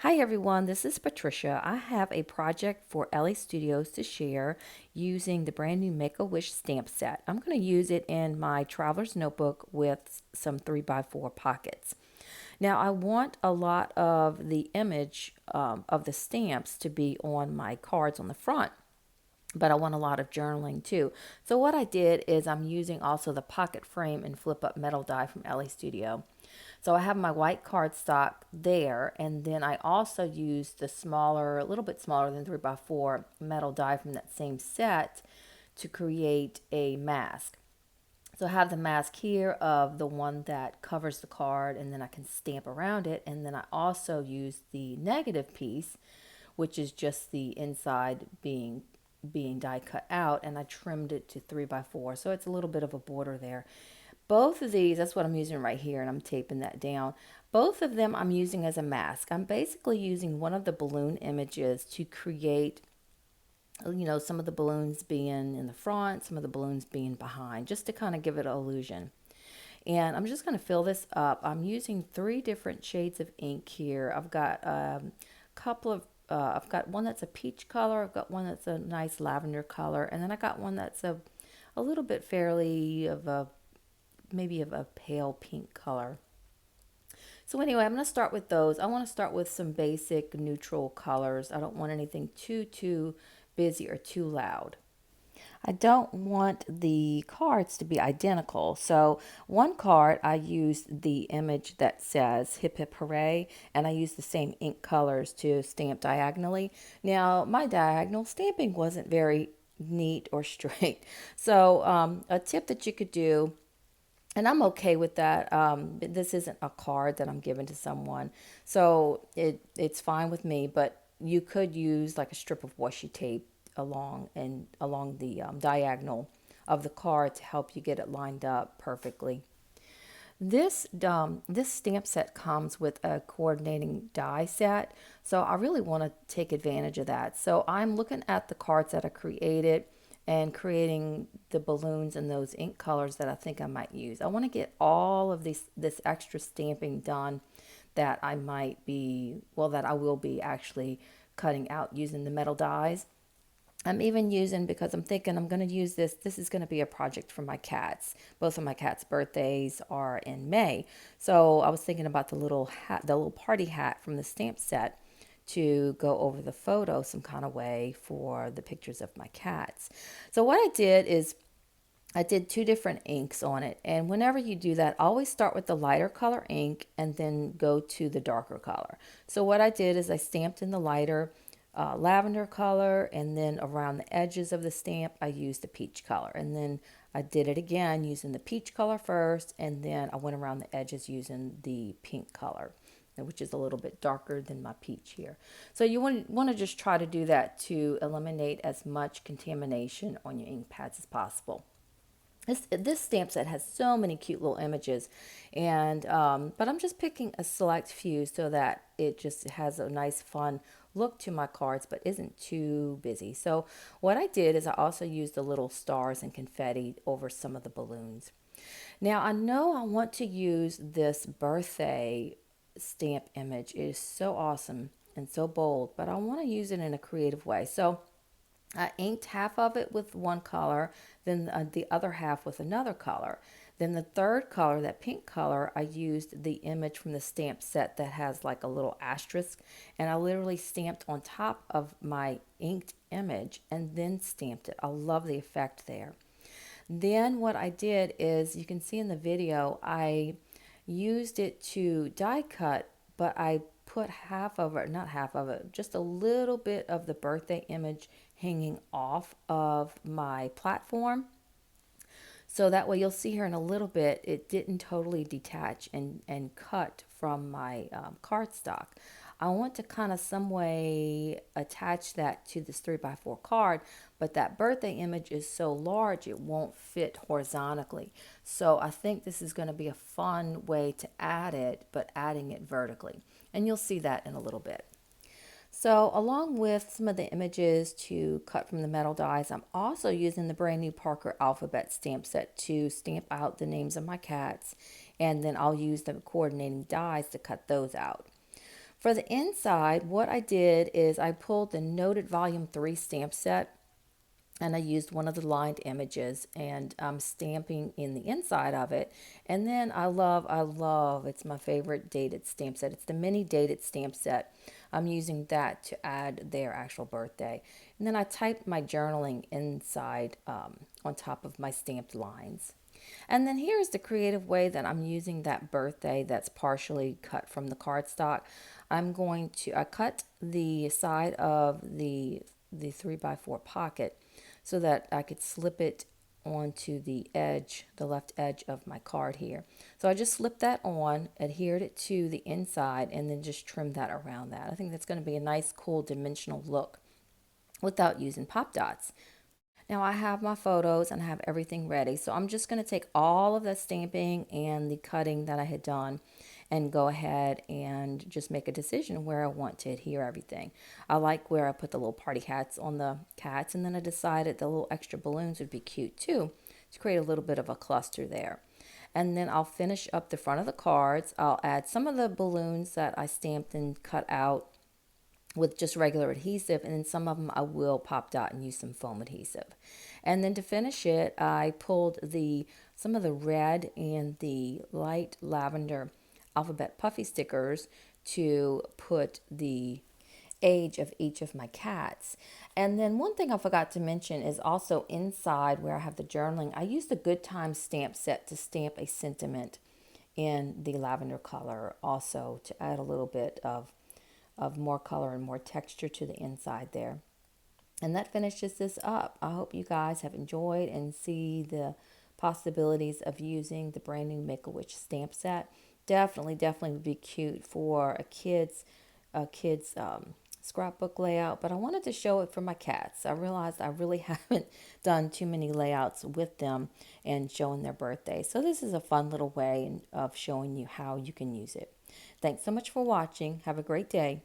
Hi everyone, this is Patricia. I have a project for Elle Studios to share using the brand new Make-A-Wish stamp set. I'm going to use it in my traveler's notebook with some 3x4 pockets. Now I want a lot of the image of the stamps to be on my cards on the front, but I want a lot of journaling too. So what I did is I'm using also the pocket frame and flip up metal die from LA Studio. So I have my white cardstock there, and then I also used the smaller, a little bit smaller than 3x4 metal die from that same set to create a mask. So I have the mask here of the one that covers the card, and then I can stamp around it. And then I also use the negative piece, which is just the inside being die cut out, and I trimmed it to 3x4. So it's a little bit of a border there. Both of these, that's what I'm using right here, and I'm taping that down. Both of them I'm using as a mask. I'm basically using one of the balloon images to create, some of the balloons being in the front, some of the balloons being behind, just to kind of give it an illusion. And I'm just going to fill this up. I'm using three different shades of ink here. I've got a couple of, I've got one that's a peach color, I've got one that's a nice lavender color, and then I got one that's a little bit fairly of a maybe of a pale pink color. So anyway, I'm going to start with those. I want to start with some basic neutral colors. I don't want anything too busy or too loud. I don't want the cards to be identical. So one card I used the image that says hip hip hooray, and I used the same ink colors to stamp diagonally. Now my diagonal stamping wasn't very neat or straight. So a tip that you could do, and I'm okay with that. This isn't a card that I'm giving to someone, so it's fine with me. But you could use like a strip of washi tape along the diagonal of the card to help you get it lined up perfectly. This stamp set comes with a coordinating die set, so I really want to take advantage of that. So I'm looking at the cards that I created and creating the balloons and those ink colors that I think I might use. I want to get all of this extra stamping done that that I will be actually cutting out using the metal dies. I'm even using, because I'm thinking I'm going to use this. This is going to be a project for my cats. Both of my cats' birthdays are in May. So I was thinking about the little hat, the little party hat from the stamp set to go over the photo some kind of way for the pictures of my cats. So what I did is I did two different inks on it. And whenever you do that, always start with the lighter color ink and then go to the darker color. So what I did is I stamped in the lighter lavender color, and then around the edges of the stamp I used the peach color, and then I did it again using the peach color first, and then I went around the edges using the pink color, which is a little bit darker than my peach here. So you want to just try to do that to eliminate as much contamination on your ink pads as possible. This stamp set has so many cute little images, and but I'm just picking a select few so that it just has a nice fun look to my cards but isn't too busy. So what I did is I also used the little stars and confetti over some of the balloons. Now I know I want to use this birthday stamp image. It is so awesome and so bold, but I want to use it in a creative way. So I inked half of it with one color, then the other half with another color. Then the third color, that pink color, I used the image from the stamp set that has like a little asterisk, and I literally stamped on top of my inked image and then stamped it. I love the effect there. Then what I did is, you can see in the video, I used it to die cut, but I put half of it, not half of it, just a little bit of the birthday image hanging off of my platform. So that way you'll see here in a little bit, it didn't totally detach and cut from my cardstock. I want to kind of some way attach that to this 3x4 card, but that birthday image is so large it won't fit horizontally. So I think this is going to be a fun way to add it, but adding it vertically. And you'll see that in a little bit. So along with some of the images to cut from the metal dies, I'm also using the brand new Parker Alphabet stamp set to stamp out the names of my cats, and then I'll use the coordinating dies to cut those out. For the inside, what I did is I pulled the Noted Volume 3 stamp set, and I used one of the lined images, and I'm stamping in the inside of it. And then I love, it's my favorite dated stamp set. It's the mini dated stamp set. I'm using that to add their actual birthday. And then I typed my journaling inside on top of my stamped lines. And then here's the creative way that I'm using that birthday that's partially cut from the cardstock. I cut the side of the 3x4 pocket so that I could slip it onto the edge, the left edge of my card here. So I just slipped that on, adhered it to the inside, and then just trimmed that around that. I think that's going to be a nice, cool, dimensional look without using pop dots. Now I have my photos and I have everything ready. So I'm just going to take all of that stamping and the cutting that I had done and go ahead and just make a decision where I want to adhere everything. I like where I put the little party hats on the cats, and then I decided the little extra balloons would be cute too to create a little bit of a cluster there. And then I'll finish up the front of the cards. I'll add some of the balloons that I stamped and cut out with just regular adhesive, and then some of them I will pop dot and use some foam adhesive. And then to finish it, I pulled the some of the red and the light lavender alphabet puffy stickers to put the age of each of my cats. And then one thing I forgot to mention is also inside where I have the journaling, I used the Good Times stamp set to stamp a sentiment in the lavender color also to add a little bit of more color and more texture to the inside there. And that finishes this up. I hope you guys have enjoyed and see the possibilities of using the brand new Make-A-Wish stamp set. Definitely would be cute for a kid's scrapbook layout. But I wanted to show it for my cats. I realized I really haven't done too many layouts with them and showing their birthday. So this is a fun little way of showing you how you can use it. Thanks so much for watching. Have a great day.